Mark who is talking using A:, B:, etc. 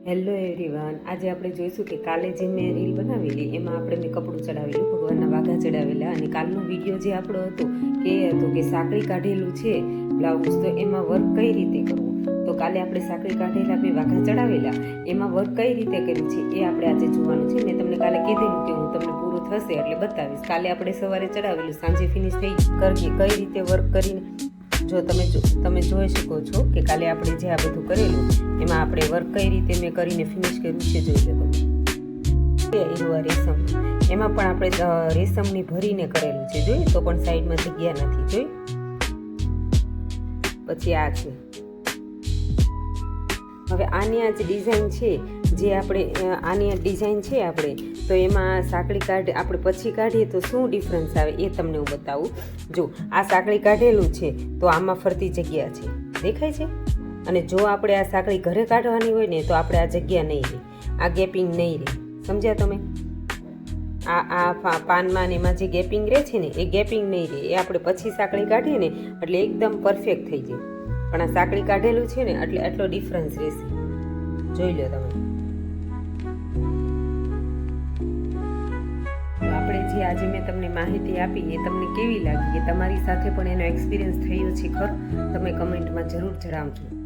A: Hello everyone, આજે આપણે જોઈશું કે કાલે જે મેં રીલ બનાવેલી એમાં આપણે મેં કપડું ચડાવેલું, ભગવાનના વાઘા ચડાવેલા. અને કાલનો વિડીયો જે આપણો હતો કે એ હતો કે સાંકળી કાઢેલું છે બ્લાઉઝ, તો એમાં વર્ક કઈ રીતે કરવું. તો કાલે આપણે સાંકળી કાઢેલા બે વાઘા ચડાવેલા, એમાં વર્ક કઈ રીતે કર્યું છે એ આપણે આજે જોવાનું છે. મેં તમને કાલે કીધેલું કે હું તમને પૂરું થશે એટલે બતાવીશ. કાલે આપણે સવારે ચડાવેલું, સાંજે ફિનિશ થઈ કરીએ કઈ રીતે વર્ક કરીને. જો તમે જોઈ શકો છો કે કાલે આપણે જે આ બધું કરેલું એમાં આપણે વર્ક કઈ રીતે મેં કરીને ફિનિશ કર્યું છે, જોઈ લો તમે. એવું આ રેશમ, એમાં પણ આપણે રેશમની ભરીને કરેલું છે, જોઈ તો પણ સાઈડમાં જગ્યા નથી, જોઈ. પછી આ છે, હવે આની આ જે ડિઝાઇન છે, જે આપણે આની ડિઝાઇન છે આપણે, તો એમાં સાંકળી આપણે પછી કાઢીએ તો શું ડિફરન્સ આવે એ તમને હું બતાવું. જો આ સાંકળી કાઢેલું છે તો આમાં ફરતી જગ્યા છે, દેખાય છે. અને જો આપણે આ સાંકળી ઘરે કાઢવાની હોય ને તો આપણે આ જગ્યા નહીં રહે, આ ગેપિંગ નહીં રહે, સમજ્યા તમે. આ પાનમાં ને એમાં જે ગેપિંગ રહે છે ને એ ગેપિંગ નહીં રહે, એ આપણે પછી સાંકળી કાઢીએ ને એટલે એકદમ પરફેક્ટ થઈ જાય. પણ આ સાંકળી કાઢેલું છે ને એટલે આટલો ડિફરન્સ રહેશે, જોઈ લો તમે. આપણે જે આજે મેં તમને માહિતી આપી એ તમને કેવી લાગી, કે તમારી સાથે પણ એનો એક્સપિરિયન્સ થયો છે ખરો, તમે કમેન્ટમાં જરૂર જણાવજો.